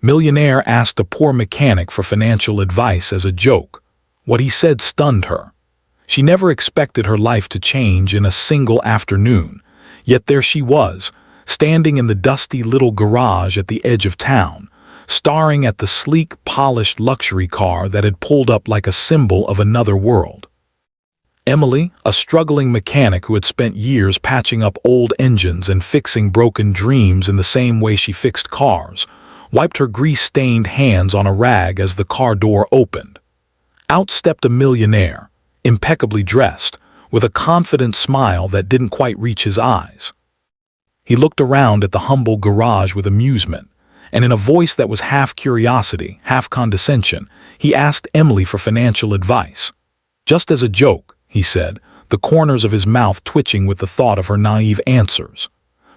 Millionaire asked a poor mechanic for financial advice as a joke. What he said stunned her. She never expected her life to change in a single afternoon, yet there she was, standing in the dusty little garage at the edge of town, staring at the sleek, polished luxury car that had pulled up like a symbol of another world. Emily, a struggling mechanic who had spent years patching up old engines and fixing broken dreams in the same way she fixed cars, wiped her grease-stained hands on a rag as the car door opened. Out stepped a millionaire, impeccably dressed, with a confident smile that didn't quite reach his eyes. He looked around at the humble garage with amusement, and in a voice that was half curiosity, half condescension, he asked Emily for financial advice. Just as a joke, he said, the corners of his mouth twitching with the thought of her naive answers.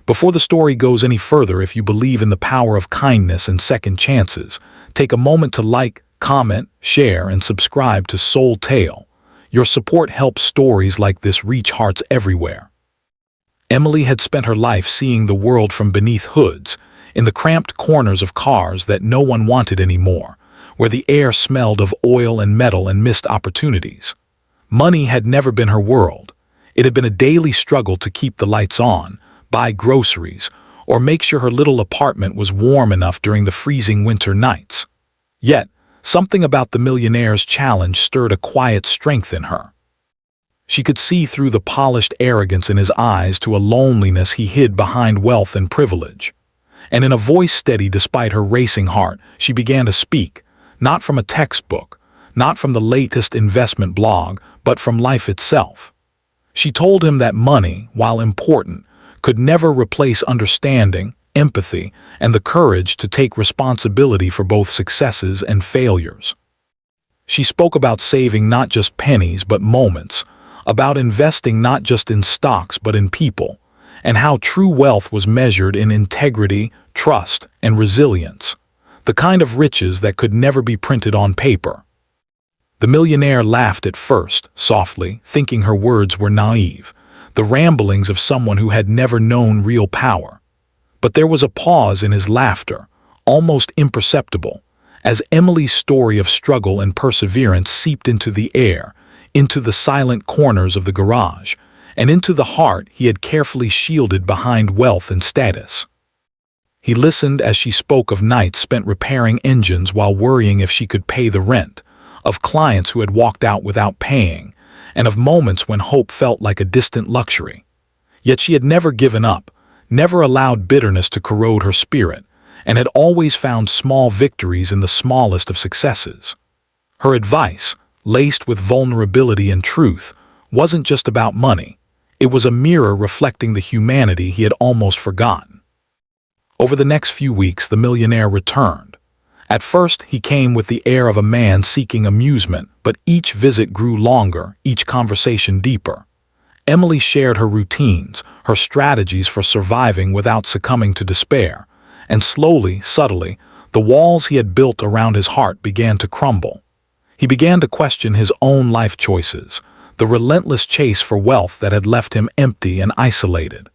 Before the story goes any further, if you believe in the power of kindness and second chances, take a moment to like, comment, share, and subscribe to Soul Tale. Your support helps stories like this reach hearts everywhere. Emily had spent her life seeing the world from beneath hoods, in the cramped corners of cars that no one wanted anymore, where the air smelled of oil and metal and missed opportunities. Money had never been her world. It had been a daily struggle to keep the lights on, buy groceries, or make sure her little apartment was warm enough during the freezing winter nights. Yet, something about the millionaire's challenge stirred a quiet strength in her. She could see through the polished arrogance in his eyes to a loneliness he hid behind wealth and privilege. And in a voice steady despite her racing heart, she began to speak, not from a textbook, not from the latest investment blog, but from life itself. She told him that money, while important, could never replace understanding, empathy, and the courage to take responsibility for both successes and failures. She spoke about saving not just pennies but moments, about investing not just in stocks but in people, and how true wealth was measured in integrity, trust, and resilience, the kind of riches that could never be printed on paper. The millionaire laughed at first, softly, thinking her words were naive, the ramblings of someone who had never known real power. But there was a pause in his laughter, almost imperceptible, as Emily's story of struggle and perseverance seeped into the air, into the silent corners of the garage, and into the heart he had carefully shielded behind wealth and status. He listened as she spoke of nights spent repairing engines while worrying if she could pay the rent, of clients who had walked out without paying, and of moments when hope felt like a distant luxury. Yet she had never given up, never allowed bitterness to corrode her spirit, and had always found small victories in the smallest of successes. Her advice, laced with vulnerability and truth, wasn't just about money. It was a mirror reflecting the humanity he had almost forgotten. Over the next few weeks, the millionaire returned. At first, he came with the air of a man seeking amusement, but each visit grew longer, each conversation deeper. Emily shared her routines, her strategies for surviving without succumbing to despair, and slowly, subtly, the walls he had built around his heart began to crumble. He began to question his own life choices, the relentless chase for wealth that had left him empty and isolated.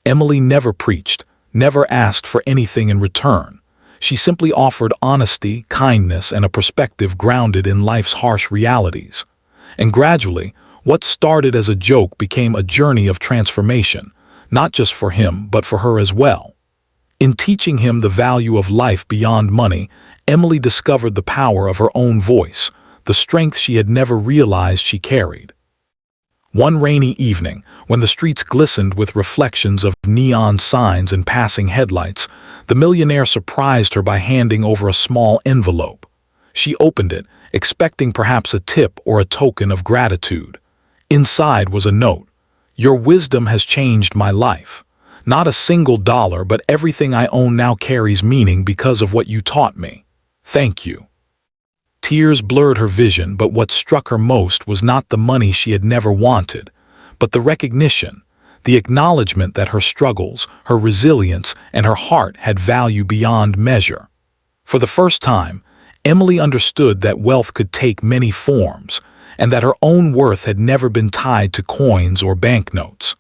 Emily never preached, never asked for anything in return. She simply offered honesty, kindness, and a perspective grounded in life's harsh realities. And gradually, what started as a joke became a journey of transformation, not just for him, but for her as well. In teaching him the value of life beyond money, Emily discovered the power of her own voice, the strength she had never realized she carried. One rainy evening, when the streets glistened with reflections of neon signs and passing headlights, the millionaire surprised her by handing over a small envelope. She opened it, expecting perhaps a tip or a token of gratitude. Inside was a note. "Your wisdom has changed my life. Not a single dollar, but everything I own now carries meaning because of what you taught me. Thank you." Tears blurred her vision, but what struck her most was not the money she had never wanted, but the recognition, the acknowledgement that her struggles, her resilience, and her heart had value beyond measure. For the first time, Emily understood that wealth could take many forms, and that her own worth had never been tied to coins or banknotes.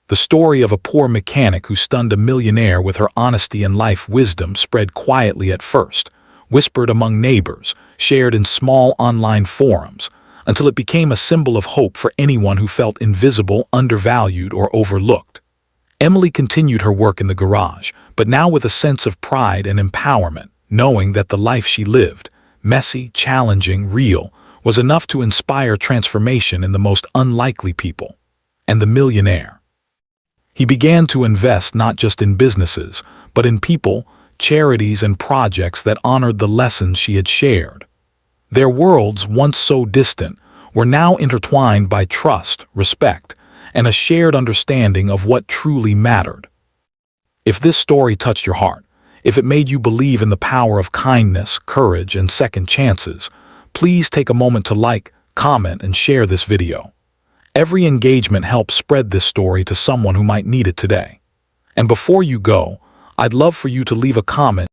The story of a poor mechanic who stunned a millionaire with her honesty and life wisdom spread quietly at first, whispered among neighbors, shared in small online forums, until it became a symbol of hope for anyone who felt invisible, undervalued, or overlooked. Emily continued her work in the garage, but now with a sense of pride and empowerment, knowing that the life she lived, messy, challenging, real, was enough to inspire transformation in the most unlikely people. And the millionaire. He began to invest not just in businesses, but in people, charities, and projects that honored the lessons she had shared. Their worlds, once so distant, were now intertwined by trust, respect, and a shared understanding of what truly mattered. If this story touched your heart, if it made you believe in the power of kindness, courage, and second chances, please take a moment to like, comment, and share this video. Every engagement helps spread this story to someone who might need it today. And before you go, I'd love for you to leave a comment